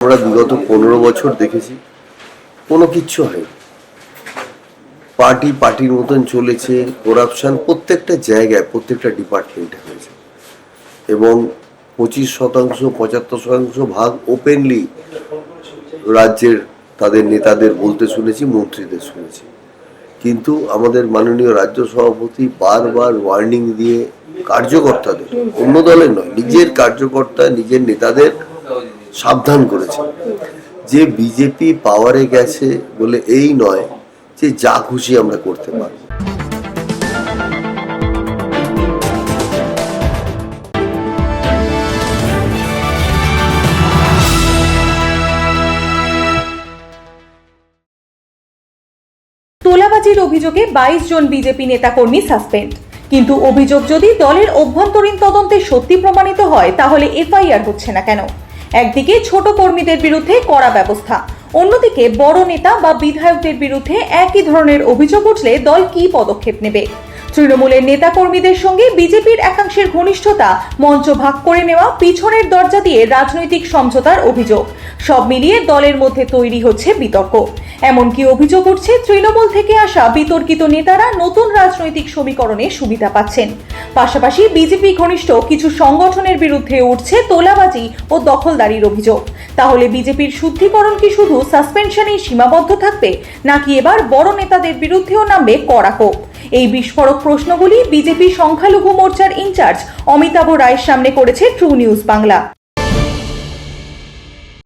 আমরা বিগত 15 বছর দেখেছি কোনো কিচ্ছু হয়নি। পার্টির মতন চলেছে, করাপশন প্রত্যেকটা জায়গায় প্রত্যেকটা ডিপার্টমেন্টে হয়েছে এবং 25% 75% ভাগ ওপেনলি রাজ্যের তাদের নেতাদের বলতে শুনেছি, মন্ত্রীদের শুনেছি। কিন্তু আমাদের মাননীয় রাজ্য সভাপতি বারবার ওয়ার্নিং দিয়ে কার্যকর্তাদের, অন্য দলের নয়, নিজের কার্যকর্তা নিজের নেতাদের সাবধান করেছে যে বিজেপি পাওয়ারে গেছে বলে এই নয় যে যা খুশি আমরা করতে পারব। তোলাবাজির অভিযোগে 22 জন বিজেপি নেতাকর্মী সাসপেন্ড। কিন্তু অভিযোগ যদি দলের অভ্যন্তরীণ তদন্তে সত্যি প্রমাণিত হয় তাহলে এফআইআর হচ্ছে না কেন? একদিকে ছোট কর্মীদের বিরুদ্ধে কড়া ব্যবস্থা, অন্যদিকে বড় নেতা বা বিধায়কদের বিরুদ্ধে একই ধরনের অভিযোগ উঠলে দল কি পদক্ষেপ নেবে? তৃণমূলের নেতা কর্মীদের সঙ্গে বিজেপির একাংশের ঘনিষ্ঠতা, মঞ্চ ভাগ করে নেওয়া, পিছনের দরজা দিয়ে রাজনৈতিক সমঝোতার অভিযোগ, সব মিলিয়ে দলের মধ্যে তৈরি হচ্ছে বিতর্ক। এমনকি অভিযোগ উঠছে তৃণমূল থেকে আসা বিতর্কিত নেতারা নতুন রাজনৈতিক সমীকরণে সুবিধা পাচ্ছেন। পাশাপাশি বিজেপি ঘনিষ্ঠ কিছু সংগঠনের বিরুদ্ধে উঠছে তোলাবাজি ও দখলদারির অভিযোগ। তাহলে বিজেপির শুদ্ধিকরণ কি শুধু সাসপেনশনেই সীমাবদ্ধ থাকবে, নাকি এবার বড় নেতাদের বিরুদ্ধেও নামবে কড়া কোপ? এই বিস্ফোরক প্রশ্নগুলি বিজেপি সংখ্যালঘু মোর্চার ইনচার্জ অমিতাভ রায়ের সামনে করেছে ট্রু নিউজ বাংলা।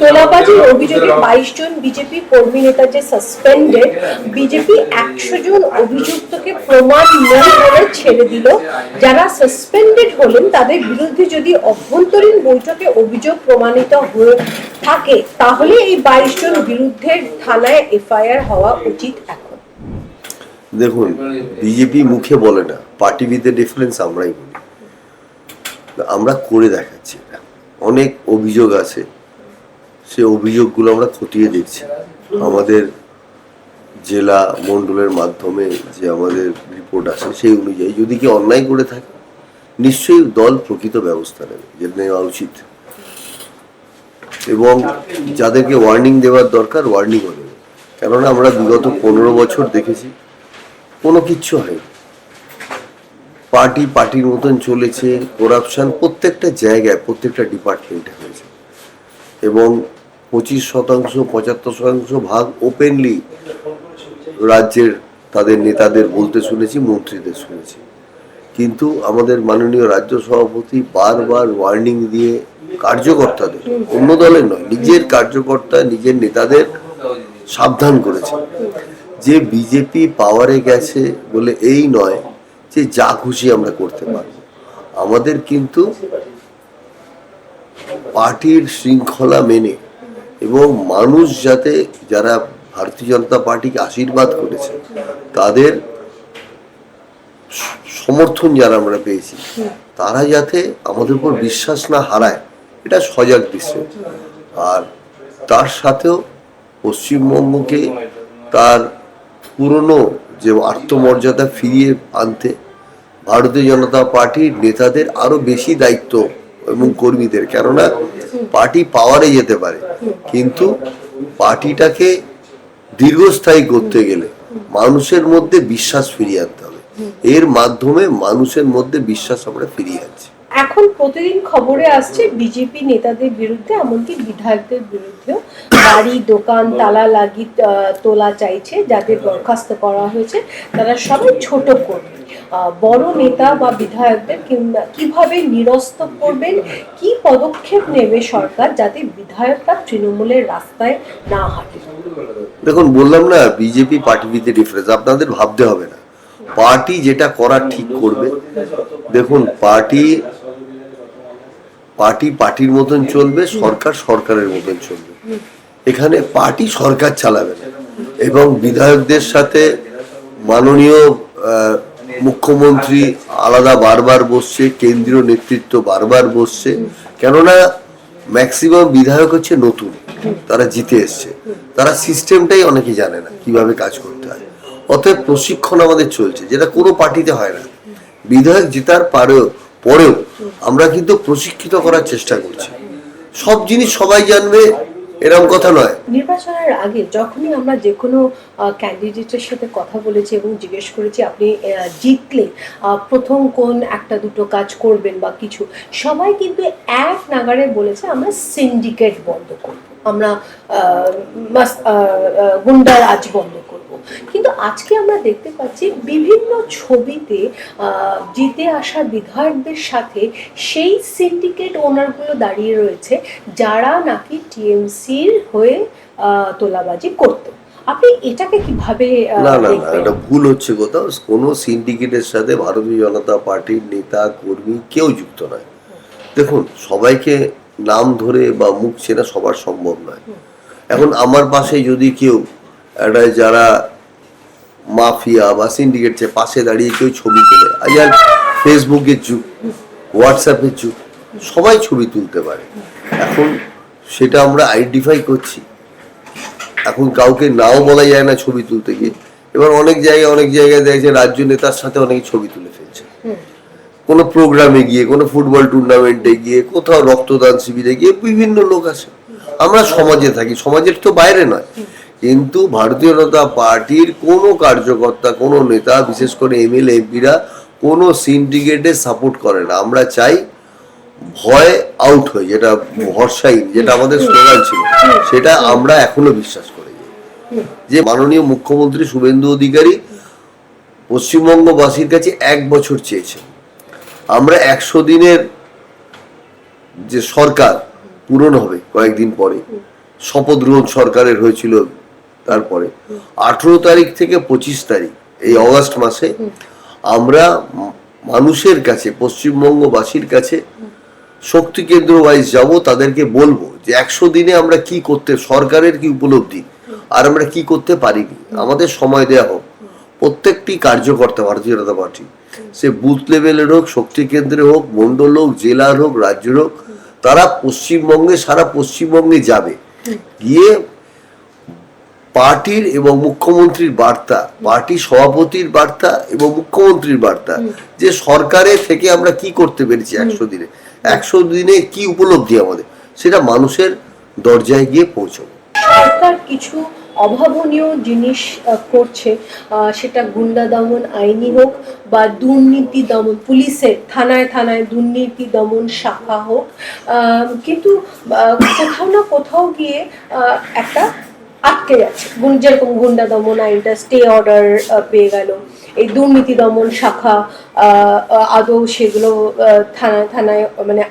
তোলাবাজির অভিযোগে 22 জন বিজেপি কর্মী নেতা যে সাসপেন্ডেড, বিজেপি 100 জন অভিযুক্তকে প্রমাণ নেই বলে ছেড়ে দিল। যারা সাসপেন্ডেড হলেন তাদের বিরুদ্ধে যদি অভ্যন্তরীণ বৈঠকে অভিযোগ প্রমাণিত হয়ে থাকে তাহলে এই 22 জন বিরুদ্ধে থানায় এফআইআর হওয়া উচিত। এখন দেখুন, বিজেপি মুখে বলে না, পার্টি উইথ ডিফারেন্স আমরাই বলি, আমরা করে দেখাচ্ছি। অনেক অভিযোগ আছে, সে অভিযোগগুলো আমরা খতিয়ে দেখছি। আমাদের জেলা মণ্ডলের মাধ্যমে যে আমাদের রিপোর্ট আছে সেই অনুযায়ী যদি কি অন্যায় করে থাকে নিশ্চয়ই দল প্রকৃত ব্যবস্থা নেবে, যেটা নেওয়া উচিত। এবং যাদেরকে ওয়ার্নিং দেওয়ার দরকার ওয়ার্নিংও দেবে, কেননা আমরা বিগত 15 বছর দেখেছি কোনো কিচ্ছু হয়নি। পার্টির মতন চলেছে, করাপশন প্রত্যেকটা জায়গায় প্রত্যেকটা ডিপার্টমেন্টে হয়েছে এবং 25% 75% ভাগ ওপেনলি রাজ্যের তাদের নেতাদের বলতে শুনেছি, মন্ত্রীদের শুনেছি। কিন্তু আমাদের মাননীয় রাজ্য সভাপতি বারবার ওয়ার্নিং দিয়ে কার্যকর্তাদের, অন্য দলের নয়, নিজের কার্যকর্তা নিজের নেতাদের সাবধান করেছে যে বিজেপি পাওয়ারে গেছে বলে এই নয় যে যা খুশি আমরা করতে পারব। আমাদের কিন্তু পার্টির শৃঙ্খলা মেনে এবং মানুষ যাতে, যারা ভারতীয় জনতা পার্টিকে আশীর্বাদ করেছে তাদের সমর্থন যারা আমরা পেয়েছি, তারা যাতে আমাদের উপর বিশ্বাস না হারায় এটা সজাগ দৃশ্য। আর তার সাথেও পশ্চিমবঙ্গকে তার পুরনো যে আত্মমর্যাদা ফিরিয়ে আনতে ভারতীয় জনতা পার্টির নেতাদের আরো বেশি দায়িত্ব এবং কর্মীদের, কেননা পার্টি পাওয়ারে যেতে পারে কিন্তু পার্টিটাকে দীর্ঘস্থায়ী করতে গেলে মানুষের মধ্যে বিশ্বাস ফিরিয়ে আনতে হবে। এর মাধ্যমে মানুষের মধ্যে বিশ্বাস আমরা ফিরিয়ে আনছি। এখন প্রতিদিন খবরে আসছে বিজেপি নেতাদের বিরুদ্ধে, এমনকি বিধায়কদের বিরুদ্ধেও বাড়ি দোকান তালা লাগিয়ে তোলা চাইছে। যাদের বরখাস্ত করা হয়েছে তারা সবাই ছোট কর্মী। বড় নেতা বা বিধায়কদের কিভাবে নিরস্ত করবেন, কি পদক্ষেপ নেবে সরকার যাতে বিধায়করা তৃণমূলের রাস্তায় না হাঁটে? দেখুন, বললাম না, বিজেপি পার্টি উইথ ডিফারেন্স, আপনাদের ভাবতে হবে না, পার্টি যেটা করার ঠিক করবে। দেখুন, পার্টির মতন চলবে, সরকারের মতন চলবে। এখানে পার্টি সরকার চালাবে না এবং বিধায়কদের সাথে মাননীয় মুখ্যমন্ত্রী আলাদা বারবার বসছে, কেন্দ্রীয় নেতৃত্ব বারবার বসছে, কেননা ম্যাক্সিমাম বিধায়ক হচ্ছে নতুন, তারা জিতে এসছে, তারা সিস্টেমটাই অনেকে জানে না কিভাবে কাজ করতে হয়। অতএব প্রশিক্ষণ আমাদের চলছে, যেটা কোনো পার্টিতে হয় না। বিধায়ক জেতার পরেও আমরা কিন্তু প্রশিক্ষিত করার চেষ্টা করছি। সব জিনিস সবাই জানবে এরকম কথা নয়। নির্বাচনের আগে যখনই আমরা যে কোনো ক্যান্ডিডেটের সাথে কথা বলেছি এবং জিজ্ঞেস করেছি আপনি জিতলে প্রথম কোন একটা দুটো কাজ করবেন বা কিছু, সবাই কিন্তু এক নাগাড়ে বলেছে আমরা সিন্ডিকেট বন্ধ করব, আমরা গুন্ডারাজ বন্ধ করব। কিন্তু আজকে আমরা দেখতে পাচ্ছি বিভিন্ন ছবিতে জিতে আসা বিধায়কদের সাথে সেই সিন্ডিকেট ওনারগুলো দাঁড়িয়ে রয়েছে যারা নাকি টিএমসির হয়ে তোলাবাজি করতো। আপনি এটাকে কিভাবে না না না, দেখবেন? এটা ভুল হচ্ছে কোথাও। কোনো সিন্ডিকেটের সাথে ভারতীয় জনতা পার্টির নেতা কর্মী কেউ যুক্ত নয়। দেখুন, সবাইকে নাম ধরে বা মুখ চেনা সবার সম্ভব নয়। এখন আমার পাশে যদি কেউ একটা যারা মাফিয়া বা সিন্ডিকেট পাশে দাঁড়িয়ে কেউ ছবি তোলে, আজ আর ফেসবুকের যুগ, হোয়াটসঅ্যাপের যুগ, সবাই ছবি তুলতে পারে। এখন সেটা আমরা আইডেন্টিফাই করছি। এখন কাউকে নাও বলা যায় না ছবি তুলতে গিয়ে। এবার অনেক জায়গায় দেখছে রাজ্য নেতার সাথে অনেকে ছবি তুলে ফেলছে, কোনো প্রোগ্রামে গিয়ে, কোনো ফুটবল টুর্নামেন্টে গিয়ে, কোথাও রক্তদান শিবিরে গিয়ে বিভিন্ন লোক আসে। আমরা সমাজে থাকি, সমাজের তো বাইরে নয়। কিন্তু ভারতীয় জনতা পার্টির কোনো কার্যকর্তা, কোনো নেতা, বিশেষ করে এমএলএ এমপিরা কোনো সিন্ডিকেটে সাপোর্ট করে না। আমরা চাই ভয় আউট হয়ে, যেটা ভরসাই, যেটা আমাদের স্লোগান ছিল, সেটা আমরা এখনো বিশ্বাস করি যে মাননীয় মুখ্যমন্ত্রী শুভেন্দু অধিকারী পশ্চিমবঙ্গবাসীর কাছে 1 বছর চেয়েছে। আমরা 100 দিনের যে সরকার পূরণ হবে কয়েকদিন পরে, শপথ গ্রহণ সরকারের হয়েছিল, তারপরে 18 তারিখ থেকে 25 তারিখ এই অগাস্ট মাসে আমরা মানুষের কাছে, পশ্চিমবঙ্গবাসীর কাছে শক্তি কেন্দ্র ওয়াইজ যাব, তাদেরকে বলবো যে 100 দিনে আমরা কি করতে, সরকারের কি উপলব্ধি আর আমরা কি করতে পারিনি, আমাদের সময় দেওয়া হোক। প্রত্যেকটি কার্যকর্তা ভারতীয় জনতা পার্টি, সে বুথ লেভেলের হোক, শক্তি কেন্দ্রে হোক, মন্ডল হোক, জেলার হোক, রাজ্যের হোক, তারা পশ্চিমবঙ্গে, সারা পশ্চিমবঙ্গে যাবে, গিয়ে পার্টির এবং মুখ্যমন্ত্রীর বার্তা, পার্টি সভাপতির বার্তা এবং মুখ্যমন্ত্রীর বার্তা, যে সরকারের থেকে আমরা কি করতে পেরেছি 100 দিনে, 100 দিনে কি উপলব্ধি আমাদের, সেটা মানুষের দরজায় গিয়ে পৌঁছাবো। সরকার কিছু অভাবনীয় জিনিস করছে, সেটা গুন্ডা দমন আইনি হোক বা দুর্নীতি দমন, পুলিশের থানায় থানায় দুর্নীতি দমন শাখা হোক, কিন্তু কোথাও না কোথাও গিয়ে একটা আটকে যাচ্ছে। যেরকম গুন্ডা দমন আইনটা স্টে অর্ডার পেয়ে গেল, এই দুর্নীতি দমন শাখা আদৌ সেগুলো থানায় থানায় মানে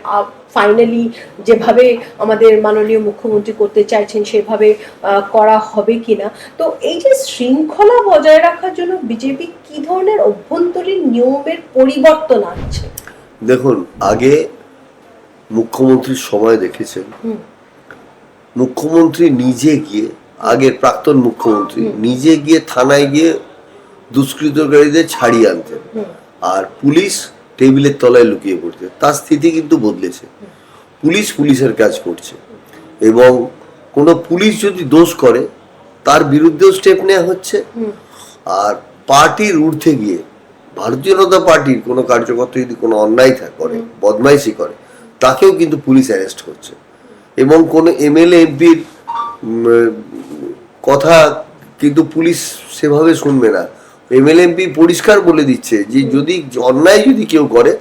ফাইনালি যেভাবে আমাদের মাননীয় মুখ্যমন্ত্রী করতে চাইছেন সেভাবে করা হবে কিনা। তো এই যে শৃঙ্খলা বজায় রাখার জন্য বিজেপি কি ধরনের অভ্যন্তরীণ নিয়মের পরিবর্তন আনছে? দেখুন, আগে মুখ্যমন্ত্রীর সময় দেখেছেন, মুখ্যমন্ত্রী নিজে গিয়ে, আগের প্রাক্তন মুখ্যমন্ত্রী নিজে গিয়ে থানায় গিয়ে দুষ্কৃতকারীদের ছাড়িয়ে আনতেন, আর পুলিশ টেবিলের তলায় লুকিয়ে পড়ছে। তার স্থিতি কিন্তু বদলেছে। পুলিশ পুলিশের কাজ করছে, এবং কোনো পুলিশ যদি দোষ করে তার বিরুদ্ধেও স্টেপ নেওয়া হচ্ছে। আর পার্টির ঊর্ধ্বে গিয়ে ভারতীয় জনতা পার্টির কোনো কার্যকর্তা যদি কোনো অন্যায় করে, বদমাইশি করে, তাকেও কিন্তু পুলিশ অ্যারেস্ট করছে। এবং কোনো এমএলএ এমপির কথা কিন্তু পুলিশ সেভাবে শুনবে না। এমএলএ এমপি পরিষ্কার বলে দিচ্ছে যে যদি অন্যায় যদি কেউ করে,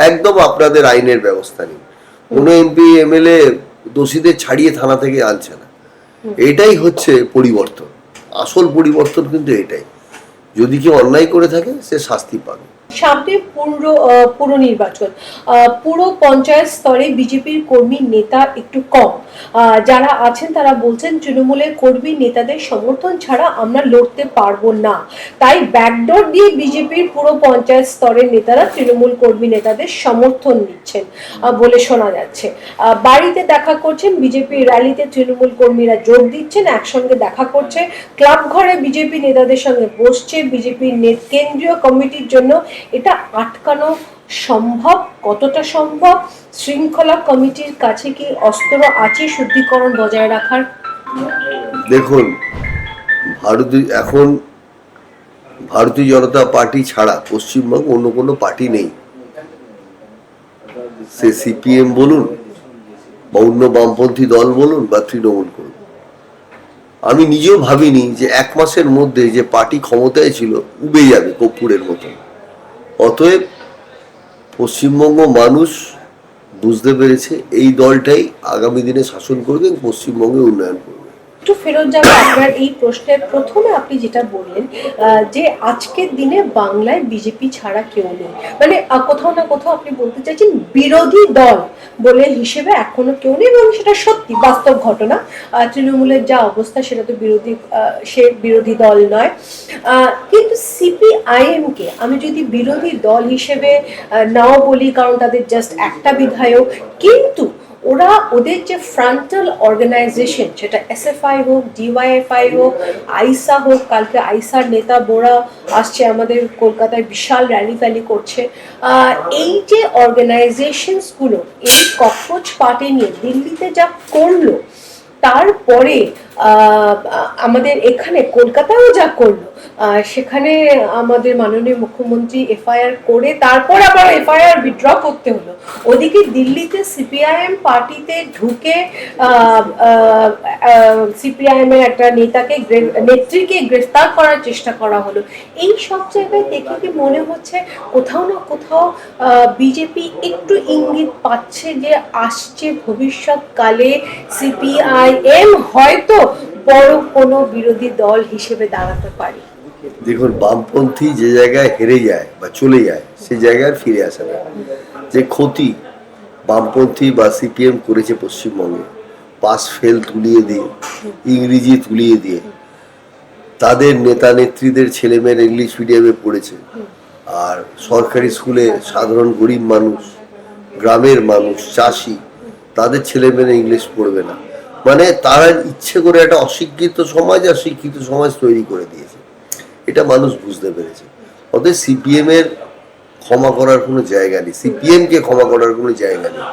একদম আপনাদের আইনের ব্যবস্থা নিন। কোনো এমপি এমএলএ দোষীদের ছাড়িয়ে থানা থেকে আনছে না। এটাই হচ্ছে পরিবর্তন। আসল পরিবর্তন কিন্তু এটাই, যদি কেউ অন্যায় করে থাকে সে শাস্তি পাবে। সামনে পুর নির্বাচন, পুরো পঞ্চায়েত স্তরে বিজেপির কর্মী নেতা একটু কম। যারা আছেন তারা বলছেন তৃণমূলের কর্মী নেতাদের সমর্থন ছাড়া আমরা লড়তে পারবো না, তাই ব্যাকডোর দিয়ে বিজেপির পুরো পঞ্চায়েত স্তরের নেতারা তৃণমূল কর্মী নেতাদের সমর্থন নিচ্ছেন বলে শোনা যাচ্ছে। বাড়িতে দেখা করছেন, বিজেপির র্যালিতে তৃণমূল কর্মীরা যোগ দিচ্ছেন, একসঙ্গে দেখা করছে, ক্লাব ঘরে বিজেপি নেতাদের সঙ্গে বসছে। বিজেপির কেন্দ্রীয় কমিটির জন্য এটা আটকানো সম্ভব? কতটা সম্ভব? শৃঙ্খলা কমিটির কাছে কি অস্ত্র আছে শুদ্ধিকরণ বজায় রাখার? দেখুন, এখন ভারতীয় জনতা পার্টি ছাড়া পশ্চিমবঙ্গে অন্য কোনো পার্টি নেই। সে সিপিএম বলুন বা অন্য বামপন্থী দল বলুন বা তৃণমূল করুন, আমি নিজেও ভাবিনি যে 1 মাসের মধ্যে যে পার্টি ক্ষমতায় ছিল উবে যাবে কর্পূরের মতো। অতএব পশ্চিমবঙ্গ মানুষ বুঝতে পেরেছে এই দলটাই আগামী দিনে শাসন করবে এবং পশ্চিমবঙ্গে উন্নয়ন করবে। একটু ফেরত যাবো আপনার এই প্রশ্নের প্রথমে আপনি যেটা বললেন যে আজকের দিনে বাংলায় বিজেপি ছাড়া কেউ নেই, মানে কোথাও না কোথাও আপনি বলতে চাইছেন বিরোধী দল বলে হিসেবে এখনো কেউ নেই, এবং সেটা সত্যি বাস্তব ঘটনা। তৃণমূলের যা অবস্থা সেটা তো সে বিরোধী দল নয়। কিন্তু সিপিআইএম কে আমি যদি বিরোধী দল হিসেবে নাও বলি, কারণ তাদের জাস্ট একটা বিধায়ক, কিন্তু ওদের যে ফ্রন্টাল অর্গানাইজেশন, সেটা এসএফআই হোক, ডিওয়াইএফআই হোক, আইসা হোক, কালকে আইসার নেতা বোরা আসছে আমাদের কলকাতায়, বিশাল র্যালি ফ্যালি করছে। এই যে অর্গানাইজেশনস গুলো এই ককরোচ পার্টি নিয়ে দিল্লিতে যা করলো, তারপরে আমাদের এখানে কলকাতায়ও যা করলো, সেখানে আমাদের মাননীয় মুখ্যমন্ত্রী এফআইআর করে তারপর আবার এফআইআর উইথড্র করতে হলো। ওদিকে দিল্লিতে সিপিআইএম পার্টিতে ঢুকে সিপিআইএম এর একটা নেত্রীকে গ্রেফতার করার চেষ্টা করা হলো। এই সব জায়গায় দেখে কি মনে হচ্ছে কোথাও না কোথাও বিজেপি একটু ইঙ্গিত পাচ্ছে যে আসছে ভবিষ্যৎকালে সিপিআইএম হয়তো বড় কোনো বিরোধী দল হিসেবে দাঁড়াতে পারে? দেখুন, বামপন্থী যে জায়গায় হেরে যায় বা চলে যায় সেই জায়গায় ফিরে আসে না। যে ক্ষতি বামপন্থী বা সিপিএম করেছে পশ্চিমবঙ্গে, পাস ফেল তুলিয়ে দিয়ে, ইংরেজি তুলিয়ে দিয়ে, তাদের নেতা নেত্রীদের ছেলেমেয়েরা ইংলিশ মিডিয়ামে পড়েছে, আর সরকারি স্কুলে সাধারণ গরিব মানুষ, গ্রামের মানুষ, চাষি, তাদের ছেলেমেয়েরা ইংলিশ পড়বে না। মানে তারা ইচ্ছে করে একটা অশিক্ষিত সমাজ আর শিক্ষিত সমাজ তৈরি করে দিয়েছে, এটা মানুষ বুঝতে পেরেছে। অতএব সিপিএম এর ক্ষমা করার কোনো জায়গা নেই, সিপিএম কে ক্ষমা করার কোনো জায়গা নেই।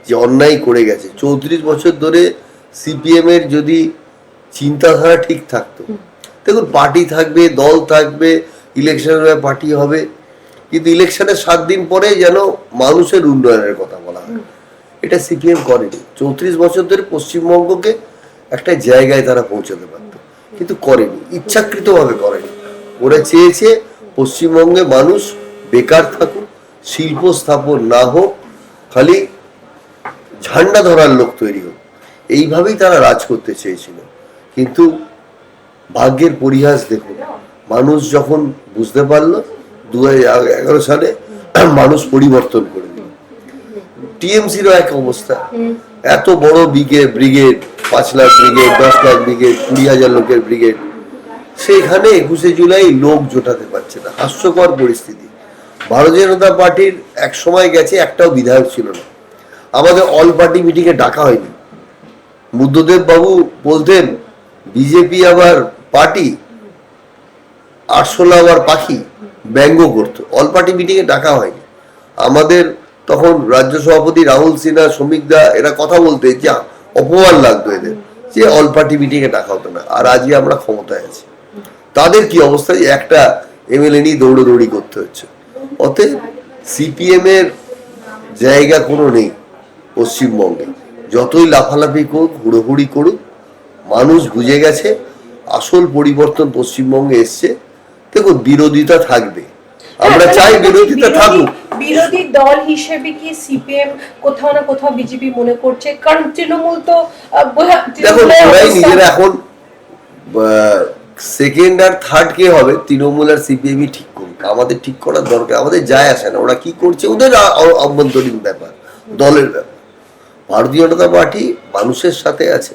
যে অন্যায় করে গেছে 34 বছর ধরে, সিপিএম এর যদি চিন্তাধারা ঠিক থাকতো, দেখুন পার্টি থাকবে, দল থাকবে, ইলেকশনের পার্টি হবে, কিন্তু ইলেকশনের 7 দিন পরে যেন মানুষের উন্নয়নের কথা বলা হয়, এটা সিপিএম করেনি। 34 বছর ধরে পশ্চিমবঙ্গকে একটা জায়গায় তারা পৌঁছাতে পারত, কিন্তু করেনি, ইচ্ছাকৃতভাবে করেনি। ওরা চেয়েছে পশ্চিমবঙ্গে মানুষ বেকার থাকুক, শিল্প স্থাপন না হোক, খালি ঝান্ডা ধরার লোক তৈরি হোক, এইভাবেই তারা রাজ করতে চেয়েছিল। কিন্তু ভাগ্যের পরিহাস দেখুন, মানুষ যখন বুঝতে পারলো 2011 সালে মানুষ পরিবর্তন করে দিল। টিএমসিরও এক অবস্থা, এত বড় brigade, 5 lakh brigade, 10 lakh brigade, 20,000 লোকের ব্রিগেড, সেখানে 21শে জুলাই লোক জোটাতে পারছে না, হাস্যকর পরিস্থিতি। ভারতীয় জনতা পার্টির এক সময় গেছে একটাও বিধায়ক ছিল না, আমাদের অল পার্টি মিটিংয়ে ডাকা হয়নি। বুদ্ধদেব বাবু বলতেন বিজেপি আবার পার্টি, আরশোলা আবার পাখি, ব্যঙ্গ করতো, অল পার্টি মিটিংয়ে ডাকা হয়নি। আমাদের তখন রাজ্য সভাপতি রাহুল সিনহা, শ্রমিক দা, এরা কথা বলতে যা অপমান লাগতো এদের, যে অল পার্টি মিটিংয়ে ডাকা হতো না। আর আজকে আমরা ক্ষমতায় আছি, তাদের কি অবস্থা, একটা এমএলএ নিয়ে দৌড়াদৌড়ি করতে হচ্ছে। অতএব সিপিএম এর জায়গা কোনো নেই পশ্চিমবঙ্গে, যতই লাফালাফি করুক, হুড়োহুড়ি করুক, মানুষ বুঝে গেছে আসল পরিবর্তন পশ্চিমবঙ্গে এসছে। দেখুন, বিরোধিতা থাকবে, আমরা চাই বিরোধিতা থাকুক। বিরোধী দল হিসেবে কি সিপিএম কোথাও না কোথাও বিজেপি মনে করছে, কারণ তৃণমূল তো দেখুন ওরাই নিজেরা এখন সেকেন্ড আর থার্ড কে হবে, তৃণমূল আর সিপিএমই ঠিক করুক, আমাদের ঠিক করার দরকার, আমাদের যায় আসে না ওরা কি করছে, ওদের অভ্যন্তরীণ ব্যাপার, দলের ব্যাপার। ভারতীয় জনতা পার্টি মানুষের সাথে আছে,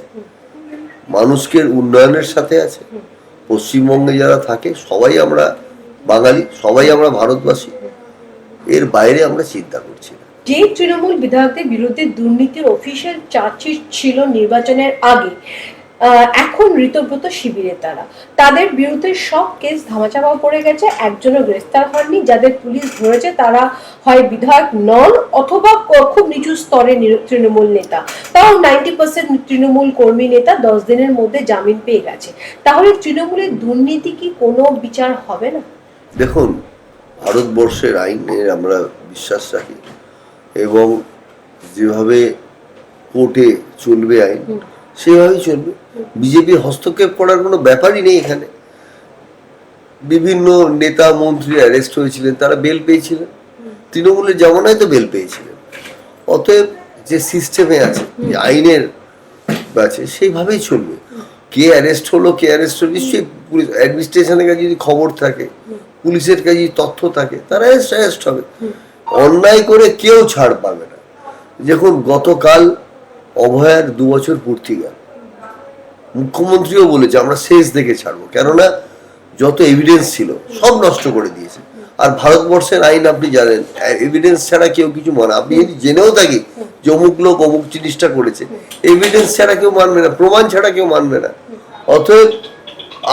মানুষকে উন্নয়নের সাথে আছে। পশ্চিমবঙ্গে যারা থাকে সবাই আমরা বাঙালি, সবাই আমরা ভারতবাসী, এর বাইরে আমরা চিন্তা করছি না। যে তৃণমূল বিধায়কদের বিরুদ্ধে দুর্নীতির অফিসিয়াল চার্জশিট ছিল নির্বাচনের আগে, এখন ঋতব্রত শিবিরে তাদের বিরুদ্ধে সব কেস ধামাচাপা পড়ে গেছে, একজনও গ্রেফতার হননি। যাদের পুলিশ ধরেছে তারা হয় বিধায়ক নন অথবা খুব নিচু স্তরের তৃণমূল নেতা, তাও 90% তৃণমূল কর্মী নেতা 10 দিনের মধ্যে জামিন পেয়ে গেছে। তাহলে তৃণমূলের দুর্নীতি কি কোনো বিচার হবে না? দেখুন, ভারতবর্ষের আইনে আমরা বিশ্বাস রাখি এবং যেভাবে কোর্টে চলবে আইন, সেইভাবেই চলবে। বিজেপির হস্তক্ষেপ করার কোনো ব্যাপারই নেই এখানে। বিভিন্ন নেতা মন্ত্রী অ্যারেস্ট হয়েছিলেন, তারা বেল পেয়েছিলেন, তৃণমূলের জামানায় তো বেল পেয়েছিলেন। অতএব যে সিস্টেমে আছে, যে আইনের আছে, সেইভাবেই চলবে। কে অ্যারেস্ট হলো, কে অ্যারেস্ট হলো, নিশ্চয়ই পুলিশ অ্যাডমিনিস্ট্রেশনের কাছে যদি খবর থাকে, পুলিশের কাছে যদি তথ্য থাকে, তারা অ্যারেস্ট হবে। অন্যায় করে কেউ ছাড় পাবে না। দেখুন, গতকাল অভয়ার 2 বছর পূর্তি গেল, মুখ্যমন্ত্রীও বলেছে আমরা শেষ দেখে ছাড়বো, কেননা যত এভিডেন্স ছিল সব নষ্ট করে দিয়েছে। আর ভারতবর্ষের আইন আপনি জানেন, এভিডেন্স ছাড়া কেউ কিছু মানে, আপনি যদি জেনেও থাকি যে অমুক লোক অমুক জিনিসটা করেছে, এভিডেন্স ছাড়া কেউ মানবে না, প্রমাণ ছাড়া কেউ মানবে না। অতএব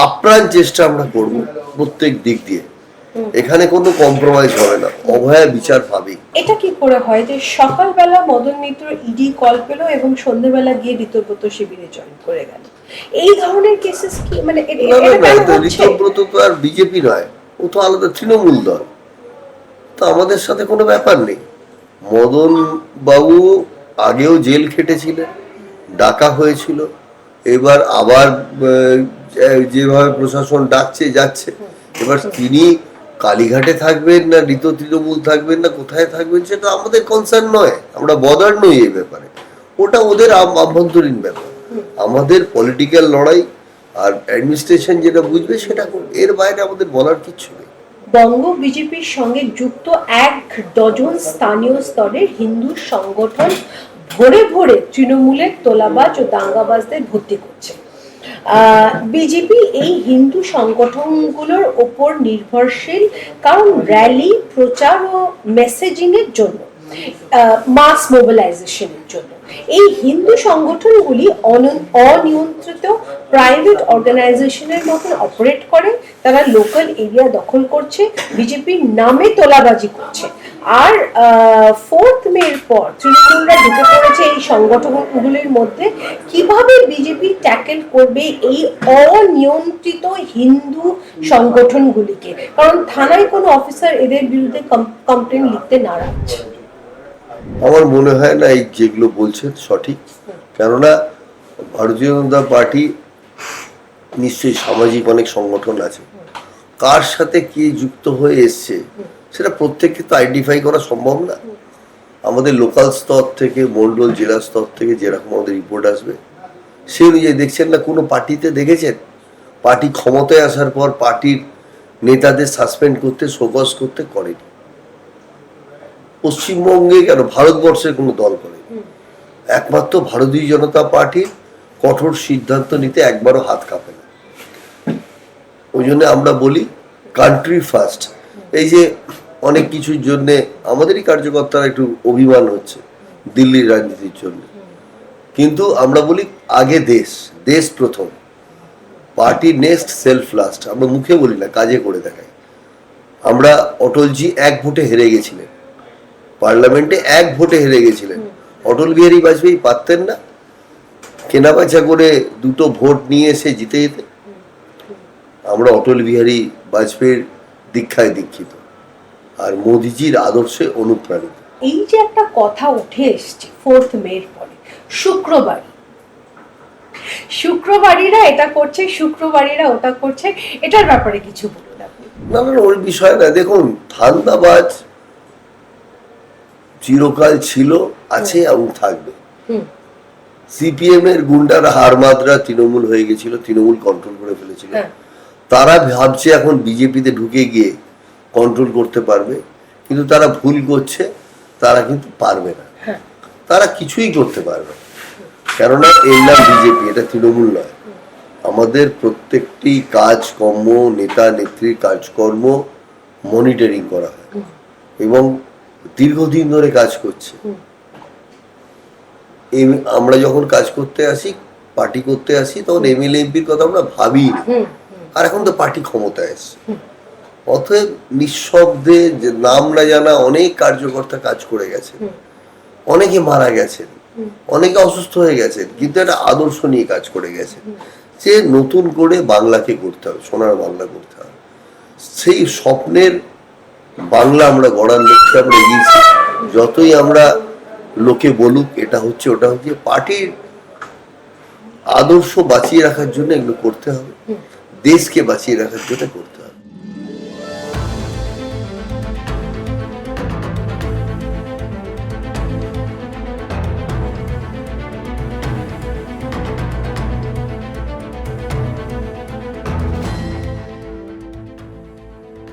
আপ্রাণ চেষ্টা আমরা করব প্রত্যেক দিক দিয়ে, এখানে কোনো কম্প্রোমাইজ হবে না, অভয়া বিচার পাবেই। এটা কি করে হয় যে সকালবেলা মদন মিত্র ইডি কল পেল এবং সন্ধ্যেবেলা গিয়ে ঋতব্রত শিবিরে জয়েন করে গেল? এই ধরনের কেসেস কি মানে ঋতব্রত তো আর বিজেপি নয়, ও তো আলাদা তৃণমূল দল, তো আমাদের সাথে কোনো ব্যাপার নেই। মদন বাবু আগেও জেল খেটেছিলেন, ডাকা হয়েছিল, এবার আবার যেভাবে প্রশাসন ডাকছে যাচ্ছে। এবার তিনি কালীঘাটে থাকবেন না তৃণমূল থাকবেন না কোথায় থাকবেন সেটা আমাদের কনসার্ন নয়, আমরা বদার নই এই ব্যাপারে, ওটা ওদের আভ্যন্তরীণ ব্যাপার। আমাদের পলিটিক্যাল লড়াই আর অ্যাডমিনিস্ট্রেশন যেটা বুঝবে সেটা করবে, এর বাইরে আমাদের বলার কিছু নেই। বঙ্গ বিজেপির সঙ্গে যুক্ত 1 ডজন স্থানীয় স্তরের হিন্দু সংগঠন ভরে ভরে তৃণমূলের তোলাবাজ ও দাঙ্গাবাজদের ভর্তি করছে। বিজেপি এই হিন্দু সংগঠনগুলোর ওপর নির্ভরশীল, কারণ র্যালি, প্রচার ও মেসেজিং এর জন্য, মাস মোবিলাইজেশনের জন্য। এই হিন্দু সংগঠনগুলি অনিয়ন্ত্রিত প্রাইভেট অর্গানাইজেশনের মতন অপারেট করে। তারা লোকাল এরিয়া দখল করছে, বিজেপির নামে তোলাবাজি করছে। আর 4th মের পর তৃণমূলরা ঢুকে পড়েছে এই সংগঠনগুলির মধ্যে। কিভাবে বিজেপি ট্যাকেল করবে এই অনিয়ন্ত্রিত হিন্দু সংগঠনগুলিকে? কারণ থানায় কোনো অফিসার এদের বিরুদ্ধে কমপ্লেন লিখতে নারাজ। আমার মনে হয় না এই যেগুলো বলছেন সঠিক, কেননা ভারতীয় জনতা পার্টি নিশ্চয়ই সামাজিক অনেক সংগঠন আছে, কার সাথে কে যুক্ত হয়ে এসছে সেটা প্রত্যেককে তো আইডেন্টিফাই করা সম্ভব না। আমাদের লোকাল স্তর থেকে, মন্ডল জেলা স্তর থেকে যেরকম আমাদের রিপোর্ট আসবে সেই অনুযায়ী দেখছেন না, কোনো পার্টিতে দেখেছেন পার্টি ক্ষমতায় আসার পর পার্টির নেতাদের সাসপেন্ড করতে, শোকজ করতে করেনি। পশ্চিমবঙ্গে কেন ভারতবর্ষের কোনো দল করে, একমাত্র ভারতীয় জনতা পার্টির কঠোর সিদ্ধান্ত নিতে একবারও হাত কাঁপে না। ওই জন্য আমরা বলি কান্ট্রি ফার্স্ট। এই যে অনেক কিছুর জন্যে আমাদেরই কার্যকর্তারা একটু অভিমান হচ্ছে দিল্লির রাজনীতির জন্য, কিন্তু আমরা বলি আগে দেশ, দেশ প্রথম, পার্টি নেক্সট, সেলফ লাস্ট। আমরা মুখে বলি না, কাজে করে দেখাই। আমরা অটলজি 1 ভোটে হেরে গেছিলেন, পার্লামেন্টে 1 ভোটে হেরে গেছিলেন। অটল বিহারী বাজপেয়ী পারতেন না কেনাবেচা করে 2টো ভোট নিয়ে এসে জিতে যেতে? আমরা অটল বিহারী বাজপেয়ীর দীক্ষায় দীক্ষিত আর মোদিজির আদর্শে অনুপ্রাণিত। এই যে একটা কথা উঠে এসছে 4th মের পরে, শুক্রবারীরা এটা করছে, শুক্রবারীরা ওটা করছে, এটার ব্যাপারে কিছু বলুন আপনি। না না, ওই বিষয় না। দেখুন, ধান্দাবাজ চিরকাল ছিল, আছে এবং থাকবে। সিপিএম এর গুন্ডারা হারমাদরা তৃণমূল হয়ে গেছিল, তৃণমূল কন্ট্রোল করে ফেলেছিল। তারা ভাবছে এখন বিজেপিতে ঢুকে গিয়ে কন্ট্রোল করতে পারবে, কিন্তু তারা ভুল করছে, তারা কিন্তু পারবে না, তারা কিছুই করতে পারবে না। কেননা এর নাম বিজেপি, এটা তৃণমূল নয়। আমাদের প্রত্যেকটি কাজকর্ম, নেতা নেত্রীর কাজকর্ম মনিটরিং করা হয় এবং দীর্ঘদিন ধরে কাজ করছে। আমরা যখন কাজ করতে আসি, পার্টি করতে আসি, তখন এমএলএ এমপির কথা আমরা ভাবি, আর এখন তো পার্টি ক্ষমতায় এসছে। অতএব নিঃশব্দে, যে নাম না জানা অনেক কার্যকর্তা কাজ করে গেছেন, অনেকে মারা গেছেন, অনেকে অসুস্থ হয়ে গেছেন, কিন্তু একটা আদর্শ নিয়ে কাজ করে গেছেন যে নতুন করে বাংলাকে করতে হবে, সোনার বাংলা করতে হবে। সেই স্বপ্নের বাংলা আমরা গড়ার লক্ষ্যে আমরা এগিয়েছি। যতই আমরা লোকে বলুক এটা হচ্ছে ওটা হচ্ছে, পার্টির আদর্শ বাঁচিয়ে রাখার জন্য এগুলো করতে হবে, দেশকে বাঁচিয়ে রাখার জন্য করতে হবে।